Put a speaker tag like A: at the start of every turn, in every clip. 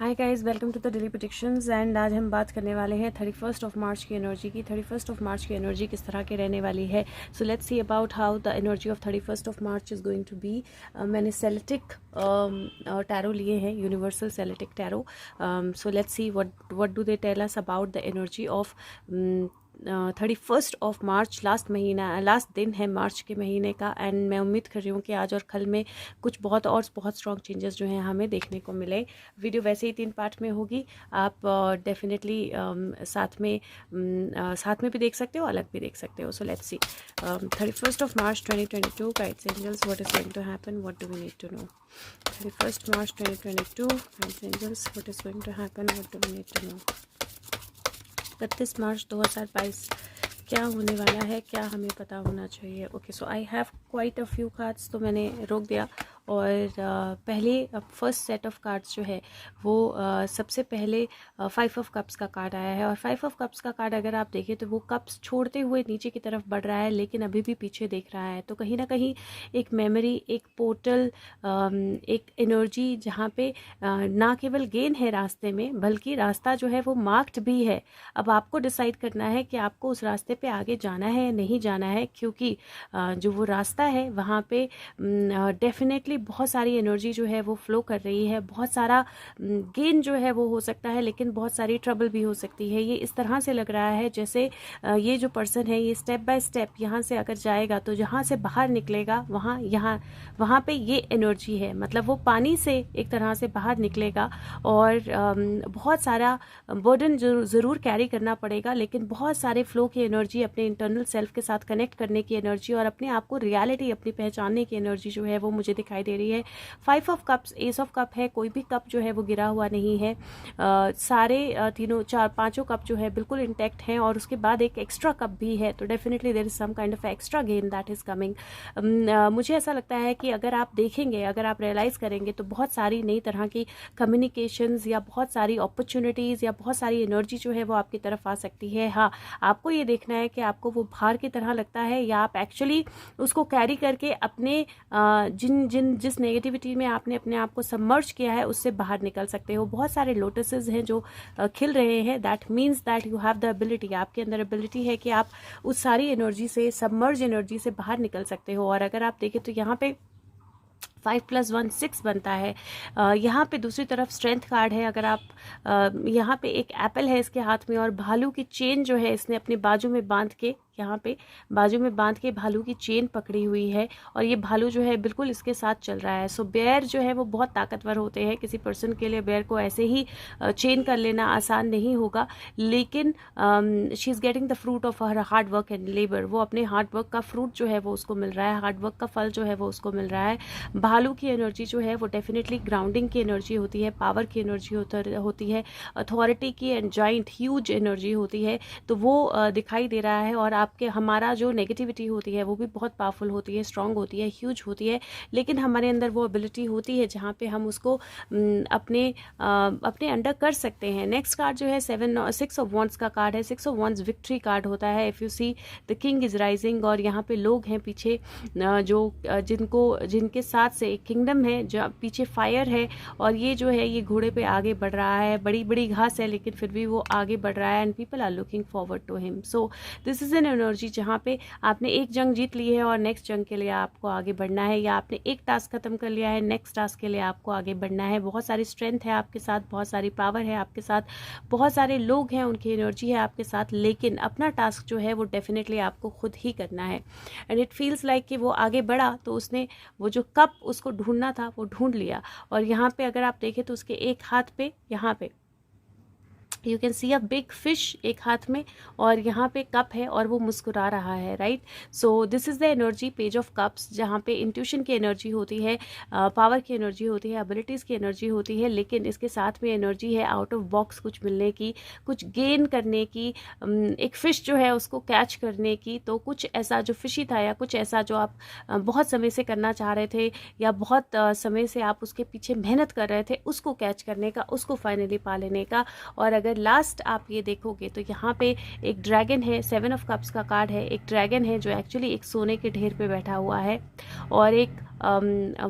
A: Hi guys, welcome to the daily predictions. And आज हम बात करने वाले हैं 31st ऑफ मार्च की एनर्जी की। 31st ऑफ मार्च की एनर्जी किस तरह की रहने वाली है। So let's see about how the energy of 31st of March is going to be. मैंने सेलेटिक टैरो लिए हैं, universal Celtic tarot. So let's see what do they tell us about the energy of 31st of March. Last दिन है मार्च के महीने का। And मैं उम्मीद कर रही हूँ कि आज और कल में कुछ बहुत स्ट्रॉन्ग चेंजेस जो हैं हमें देखने को मिले। वीडियो वैसे ही 3 पार्ट में होगी। आप डेफिनेटली साथ में भी देख सकते हो, अलग भी देख सकते हो। So let's see 31st of March 2022 guides angels, what is going to happen, what do we need to know. 31st March 2022 guides angels, what is going to happen, what do we need to know. 31 मार्च 2022 क्या होने वाला है, क्या हमें पता होना चाहिए। Okay, so I have quite a few cards, तो मैंने रोक दिया। और पहले फर्स्ट सेट ऑफ कार्ड्स जो है वो सबसे पहले 5 ऑफ कप्स का कार्ड आया है। और 5 ऑफ कप्स का कार्ड अगर आप देखें तो वो कप्स छोड़ते हुए नीचे की तरफ बढ़ रहा है, लेकिन अभी भी पीछे देख रहा है। तो कहीं ना कहीं एक मेमोरी, एक पोर्टल, एक एनर्जी जहाँ पे ना केवल गेन है रास्ते में, बल्कि रास्ता जो है वो मार्क्ड भी है। अब आपको डिसाइड करना है कि आपको उस रास्ते पे आगे जाना है या नहीं जाना है, क्योंकि जो वो रास्ता है वहाँ पे डेफिनेटली बहुत सारी एनर्जी जो है वो फ्लो कर रही है। बहुत सारा गेन जो है वो हो सकता है, लेकिन बहुत सारी ट्रबल भी हो सकती है। ये इस तरह से लग रहा है जैसे ये जो पर्सन है ये स्टेप बाय स्टेप यहाँ से अगर जाएगा तो जहाँ से बाहर निकलेगा वहाँ पे ये एनर्जी है। मतलब वो पानी से एक तरह से बाहर निकलेगा और बहुत सारा बर्डन ज़रूर कैरी करना पड़ेगा, लेकिन बहुत सारे फ्लो की एनर्जी, अपने इंटरनल सेल्फ के साथ कनेक्ट करने की एनर्जी और अपने आप को रियलिटी अपनी पहचानने की एनर्जी जो है वो मुझे दिखाई दे रही है। 5 of cups, S of cup है, कोई भी कप जो है वो गिरा हुआ नहीं है। सारे तीनों पांचों कप जो है बिल्कुल इंटैक्ट हैं। और उसके बाद एक एक्स्ट्रा कप भी है, तो definitely there is some kind of extra gain that is coming. मुझे ऐसा लगता है कि अगर आप देखेंगे, अगर आप रियलाइज करेंगे तो बहुत सारी नई तरह की कम्युनिकेशंस या बहुत सारी अपॉर्चुनिटीज़ या बहुत सारी एनर्जी जो है वो आपकी तरफ आ सकती है। हाँ, आपको ये देखना है कि आपको वो भार की तरह लगता है या आप एक्चुअली उसको कैरी करके अपने जिस नेगेटिविटी में आपने अपने आप को सबमर्ज किया है उससे बाहर निकल सकते हो। बहुत सारे लोटसेस हैं जो खिल रहे हैं। That means that you have the ability, आपके अंदर एबिलिटी है कि आप उस सारी एनर्जी से, सबमर्ज एनर्जी से बाहर निकल सकते हो। और अगर आप देखें तो यहाँ पे 5 + 1 6 बनता है। यहाँ पे दूसरी तरफ स्ट्रेंथ कार्ड है। अगर आप यहाँ पे एक एप्पल है इसके हाथ में और भालू की चेन जो है इसने अपनी बाजू में बांध के, यहाँ पे बाजू में बांध के भालू की चेन पकड़ी हुई है और ये भालू जो है बिल्कुल इसके साथ चल रहा है। सो बेयर जो है वो बहुत ताकतवर होते हैं। किसी पर्सन के लिए बेयर को ऐसे ही चेन कर लेना आसान नहीं होगा, लेकिन she is getting the fruit of her hard work and labour. वो अपने हार्ड वर्क का फ्रूट जो है वो उसको मिल रहा है, हार्ड वर्क का फल जो है वो उसको मिल रहा है। भालू की एनर्जी जो है वो डेफिनेटली ग्राउंडिंग की एनर्जी होती है, पावर की एनर्जी होती है, अथॉरिटी की एंड जॉइंट ह्यूज एनर्जी होती है। तो वो दिखाई दे रहा है। और आपके हमारा जो नेगेटिविटी होती है वो भी बहुत पावरफुल होती है, स्ट्रांग होती है, ह्यूज होती है, लेकिन हमारे अंदर वो एबिलिटी होती है जहाँ पे हम उसको अपने अंडर कर सकते हैं। नेक्स्ट कार्ड जो है 6 ऑफ वॉन्ड्स का कार्ड है। 6 ऑफ वॉन्ड्स विक्ट्री कार्ड होता है। If you see the king is rising, और यहाँ पे लोग हैं पीछे जो जिनके साथ से एक किंगडम है, जो पीछे फायर है और ये जो है ये घोड़े पे आगे बढ़ रहा है। बड़ी बड़ी घास है लेकिन फिर भी वो आगे बढ़ रहा है and people are looking forward to him. So this is an energy जहाँ पे आपने एक जंग जीत ली है और नेक्स्ट जंग के लिए आपको आगे बढ़ना है, या आपने एक टास्क खत्म कर लिया है, नेक्स्ट टास्क के लिए आपको आगे बढ़ना है। बहुत सारी स्ट्रेंथ है आपके साथ, बहुत सारी पावर है आपके साथ, बहुत सारे लोग हैं, उनकी एनर्जी है आपके साथ, लेकिन अपना टास्क जो है वो डेफिनेटली आपको खुद ही करना है। एंड इट फील्स लाइक कि वो आगे बढ़ा तो उसने वो जो कप उसको ढूंढना था वो ढूंढ लिया। और यहाँ पे अगर आप देखें तो उसके एक हाथ पे, यहाँ पे you can see a big fish एक हाथ में, और यहाँ पे कप है और वो मुस्कुरा रहा है, right. So this is the energy, page of cups, जहाँ पे इंट्यूशन की एनर्जी होती है, पावर की एनर्जी होती है, एबिलिटीज़ की एनर्जी होती है, लेकिन इसके साथ में एनर्जी है आउट ऑफ बॉक्स कुछ मिलने की, कुछ गेन करने की, एक फ़िश जो है उसको कैच करने की। तो कुछ ऐसा जो फिशी था या कुछ ऐसा जो आप बहुत समय से करना चाह रहे थे या बहुत समय से आप उसके पीछे मेहनत कर रहे थे, उसको कैच करने का, उसको फाइनली पा लेने का। और अगर अगर लास्ट आप ये देखोगे तो यहाँ पे एक ड्रैगन है, 7 ऑफ कप्स का कार्ड है, एक ड्रैगन है जो एक्चुअली एक सोने के ढेर पे बैठा हुआ है, और एक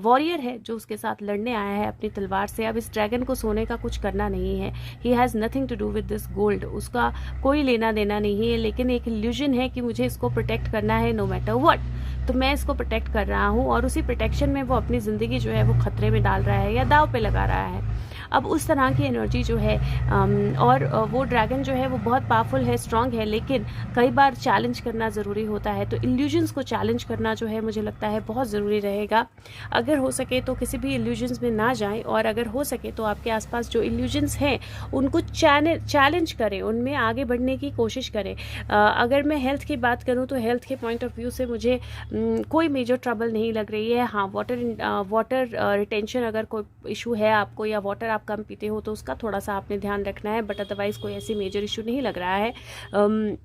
A: वॉरियर है जो उसके साथ लड़ने आया है अपनी तलवार से। अब इस ड्रैगन को सोने का कुछ करना नहीं है, he has nothing to do with this gold, उसका कोई लेना देना नहीं है, लेकिन एक इल्यूजन है कि मुझे इसको प्रोटेक्ट करना है नो मैटर व्हाट, तो मैं इसको प्रोटेक्ट कर रहा हूँ, और उसी प्रोटेक्शन में वो अपनी ज़िंदगी जो है वो खतरे में डाल रहा है या दाव पे लगा रहा है। अब उस तरह की एनर्जी जो है, और वो ड्रैगन जो है वो बहुत पावरफुल है, स्ट्रांग है, लेकिन कई बार चैलेंज करना ज़रूरी होता है। तो इल्यूजन्स को चैलेंज करना जो है मुझे लगता है बहुत ज़रूरी रहेगा। अगर हो सके तो किसी भी इल्यूजन्स में ना जाएं, और अगर हो सके तो आपके आसपास जो इल्यूजन्स हैं उनको चैलेंज करें, उनमें आगे बढ़ने की कोशिश करें। अगर मैं हेल्थ की बात करूँ तो हेल्थ के पॉइंट ऑफ व्यू से मुझे कोई मेजर ट्रबल नहीं लग रही है। हाँ, वाटर रिटेंशन अगर कोई इशू है आपको, या वाटर आप कम पीते हो तो उसका थोड़ा सा आपने ध्यान रखना है, बट अदरवाइज कोई ऐसी मेजर इशू नहीं लग रहा है।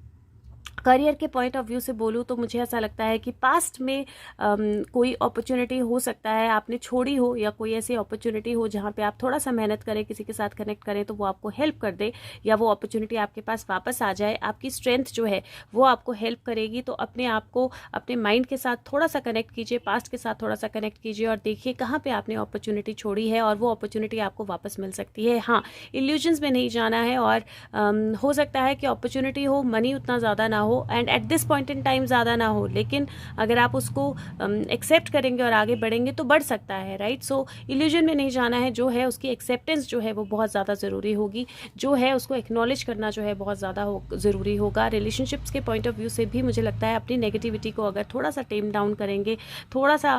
A: करियर के पॉइंट ऑफ व्यू से बोलूँ तो मुझे ऐसा लगता है कि पास्ट में कोई अपॉर्चुनिटी हो सकता है आपने छोड़ी हो, या कोई ऐसी अपॉर्चुनिटी हो जहाँ पे आप थोड़ा सा मेहनत करें, किसी के साथ कनेक्ट करें तो वो आपको हेल्प कर दे, या वो अपॉर्चुनिटी आपके पास वापस आ जाए। आपकी स्ट्रेंथ जो है वो आपको हेल्प करेगी। तो अपने आप को अपने माइंड के साथ थोड़ा सा कनेक्ट कीजिए, पास्ट के साथ थोड़ा सा कनेक्ट कीजिए, और देखिए कहाँ पर आपने अपॉर्चुनिटी छोड़ी है, और वो अपॉर्चुनिटी आपको वापस मिल सकती है। हाँ, इल्यूजन्स में नहीं जाना है, और हो सकता है कि अपॉर्चुनिटी हो, मनी उतना ज़्यादा ना हो, and at this point in time ज़्यादा ना हो, लेकिन अगर आप उसको एक्सेप्ट करेंगे और आगे बढ़ेंगे तो बढ़ सकता है, राइट। सो इल्यूजन में नहीं जाना है, जो है उसकी एक्सेप्टेंस जो है वो बहुत ज़्यादा ज़रूरी होगी, जो है उसको एक्नॉलेज करना जो है बहुत ज़्यादा ज़रूरी होगा। रिलेशनशिप्स के पॉइंट ऑफ व्यू से भी मुझे लगता है अपनी नेगेटिविटी को अगर थोड़ा सा टेम डाउन करेंगे, थोड़ा सा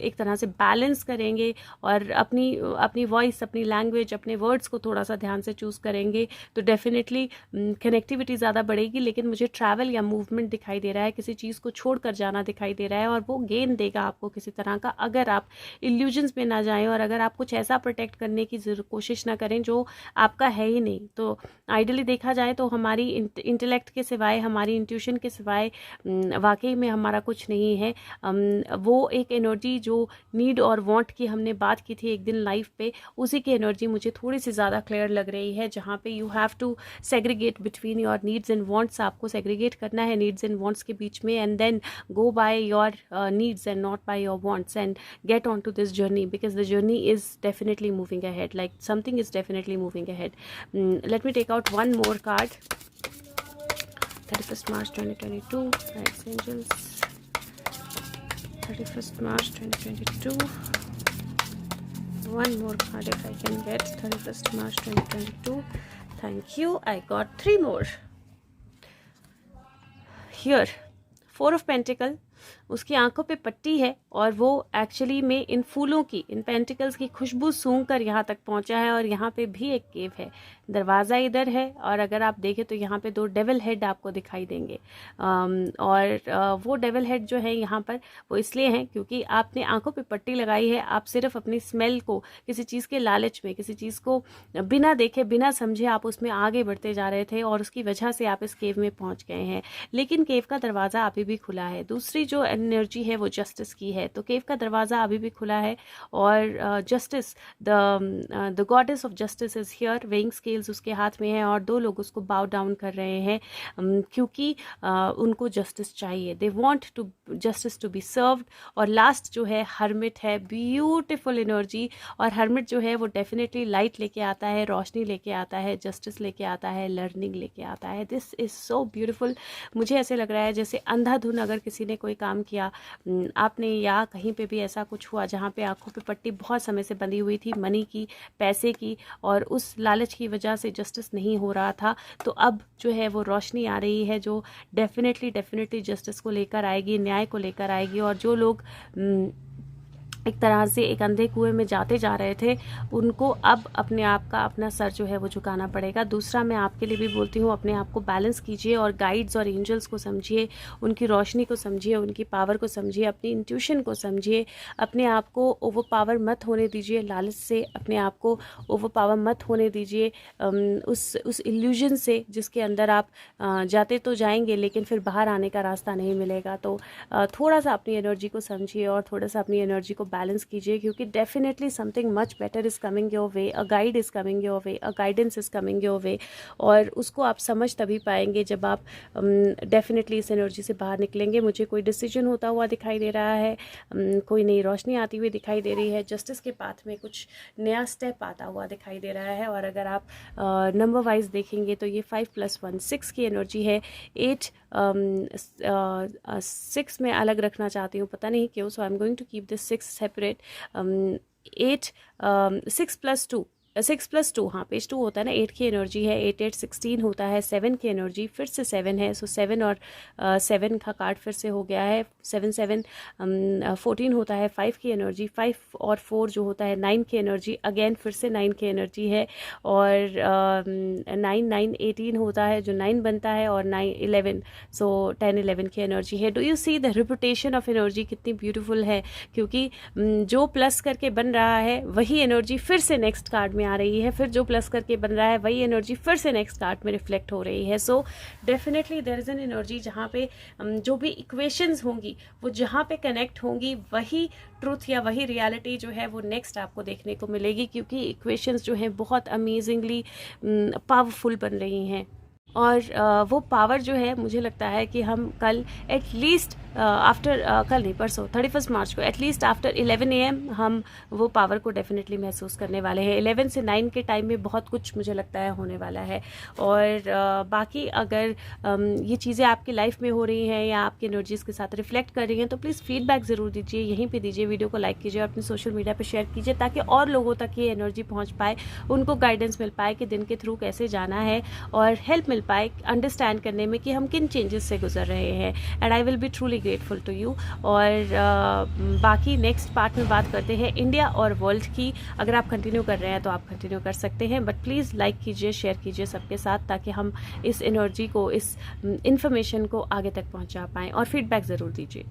A: एक तरह से बैलेंस करेंगे, और अपनी वॉइस, अपनी लैंग्वेज, अपने वर्ड्स को थोड़ा सा ध्यान से चूज़ करेंगे, तो डेफिनेटली कनेक्टिविटी ज़्यादा बढ़ेगी। लेकिन मुझे ट्रैवल या मूवमेंट दिखाई दे रहा है, किसी चीज़ को छोड़कर जाना दिखाई दे रहा है, और वो गेन देगा आपको किसी तरह का, अगर आप इल्यूजन्स में ना जाएं, और अगर आप कुछ ऐसा प्रोटेक्ट करने की कोशिश ना करें जो आपका है ही नहीं। तो आइडियली देखा जाए तो हमारी इंटेलेक्ट के सिवाय, हमारी इंट्यूशन के सिवाय वाकई में हमारा कुछ नहीं है। वो एक एनर्जी जो नीड और वांट की हमने बात की थी एक दिन लाइफ पे, उसी की एनर्जी मुझे थोड़ी सी ज़्यादा क्लियर लग रही है, जहाँ पे you have to segregate between your needs and wants. आपको सेग्रीगेट करना है नीड्स एंड वांट्स के बीच में, and then go by your needs and not by your wants, and get on to this journey, because the journey is definitely moving ahead, like something is definitely moving ahead. Let me take out one more card. 31st March 2022, Guides Angels. 31st March 2022. One more card if I can get. 31st March 2022. Thank you. I got 3 more. Here, 4 of Pentacle. उसकी आंखों पे पट्टी है, और वो actually में इन फूलों की, इन पेंटिकल्स की खुशबू सूंघ कर यहाँ तक पहुँचा है, और यहाँ पे भी एक केव है, दरवाज़ा इधर है, और अगर आप देखें तो यहाँ पे 2 डेविल हेड आपको दिखाई देंगे। और वो डेविल हेड जो है यहाँ पर वो इसलिए हैं क्योंकि आपने आंखों पे पट्टी लगाई है। आप सिर्फ अपनी स्मेल को, किसी चीज़ के लालच में, किसी चीज़ को बिना देखे बिना समझे आप उसमें आगे बढ़ते जा रहे थे, और उसकी वजह से आप इस केव में पहुँच गए हैं, लेकिन केव का दरवाज़ा अभी भी खुला है। दूसरी जो एनर्जी है वो जस्टिस की है, तो केव का दरवाज़ा अभी भी खुला है, और justice, the goddess of justice is here, weighing scales उसके हाथ में है, और 2 लोग उसको बाउ डाउन कर रहे हैं, क्योंकि उनको जस्टिस चाहिए, they want to justice to be served. और लास्ट जो है हर्मिट है, ब्यूटीफुल एनर्जी, और हर्मिट जो है वो डेफिनेटली लाइट लेके आता है, रोशनी लेके आता है, जस्टिस लेके आता है, लर्निंग लेके आता है। This is so beautiful. मुझे ऐसे लग रहा है जैसे अंधाधुन अगर किसी ने कोई काम किया आपने, या कहीं पे भी ऐसा कुछ हुआ जहाँ पे आंखों पे पट्टी बहुत समय से बंधी हुई थी, मनी की, पैसे की, और उस लालच की वजह से जस्टिस नहीं हो रहा था, तो अब जो है वो रोशनी आ रही है, जो डेफिनेटली जस्टिस को लेकर आएगी, न्याय को लेकर आएगी। और जो लोग एक तरह से एक अंधे कुएं में जाते जा रहे थे, उनको अब अपने आप का, अपना सर जो है वो झुकाना पड़ेगा। दूसरा, मैं आपके लिए भी बोलती हूँ, अपने आप को बैलेंस कीजिए, और गाइड्स और एंजल्स को समझिए, उनकी रोशनी को समझिए, उनकी पावर को समझिए, अपनी इंट्यूशन को समझिए, अपने आप को ओवर पावर मत होने दीजिए, लालच से अपने आप को ओवर पावर मत होने दीजिए, उस इल्यूजन से जिसके अंदर आप जाते तो जाएंगे लेकिन फिर बाहर आने का रास्ता नहीं मिलेगा। तो थोड़ा सा अपनी एनर्जी को समझिए, और थोड़ा सा अपनी एनर्जी को बैलेंस कीजिए, क्योंकि definitely something much better is coming your way, a guide is coming your way, a guidance is coming your way, और उसको आप समझ तभी पाएंगे जब आप डेफिनेटली इस एनर्जी से बाहर निकलेंगे। मुझे कोई डिसीजन होता हुआ दिखाई दे रहा है, कोई नई रोशनी आती हुई दिखाई दे रही है, जस्टिस के पाथ में कुछ नया स्टेप आता हुआ दिखाई दे रहा है। और अगर आप नंबर वाइज देखेंगे तो ये 5 + 1 6 की एनर्जी है। 8 6 में अलग रखना चाहती हूँ, पता नहीं क्यों, so I am going to keep this 6 separate. 8 6 + 2 6 + 2, हाँ पेज 2 होता है ना, 8 की एनर्जी है, 8 8 16 होता है, 7 की एनर्जी फिर से 7 है, सो 7 और 7 का कार्ड फिर से हो गया है, 7 7 14 होता है, 5 की एनर्जी, 5 और 4 जो होता है 9 की एनर्जी, अगेन फिर से 9 की एनर्जी है, और 9 9 18 होता है जो 9 बनता है, और 9 11, सो 10 11 की एनर्जी है। Do you see the reputation of energy कितनी ब्यूटीफुल है, क्योंकि जो प्लस करके बन रहा है वही एनर्जी फिर से नेक्स्ट कार्ड आ रही है, फिर जो प्लस करके बन रहा है वही एनर्जी फिर से नेक्स्ट कार्ड में रिफ्लेक्ट हो रही है। So definitely there is an energy जहाँ पे जो भी इक्वेशंस होंगी वो जहाँ पे कनेक्ट होंगी वही ट्रूथ या वही रियलिटी जो है वो नेक्स्ट आपको देखने को मिलेगी, क्योंकि इक्वेशंस जो हैं बहुत अमेजिंगली पावरफुल बन रही हैं। और वो पावर जो है मुझे लगता है कि हम कल एटलीस्ट आफ्टर कल नहीं परसों 31 मार्च को एटलीस्ट आफ्टर 11 AM हम वो पावर को डेफिनेटली महसूस करने वाले हैं। 11 से 9 के टाइम में बहुत कुछ मुझे लगता है होने वाला है। और बाकी अगर ये चीज़ें आपकी लाइफ में हो रही हैं या आपकी एनर्जीज़ के साथ रिफ्लेक्ट कर रही हैं तो प्लीज़ फीडबैक ज़रूर दीजिए, यहीं पे दीजिए, वीडियो को लाइक कीजिए और अपने सोशल मीडिया पे शेयर कीजिए, ताकि और लोगों तक ये एनर्जी पहुँच पाए, उनको गाइडेंस मिल पाए कि दिन के थ्रू कैसे जाना है, और हेल्प मिल पाए अंडरस्टैंड करने में कि हम किन चेंजेस से गुजर रहे हैं। And I will be truly grateful to you. और बाकी नेक्स्ट पार्ट में बात करते हैं इंडिया और वर्ल्ड की। अगर आप कंटिन्यू कर रहे हैं तो आप कंटिन्यू कर सकते हैं, बट प्लीज़ लाइक कीजिए, शेयर कीजिए सबके साथ, ताकि हम इस एनर्जी को, इस इंफॉर्मेशन को आगे तक पहुंचा पाएँ, और फीडबैक ज़रूर दीजिए।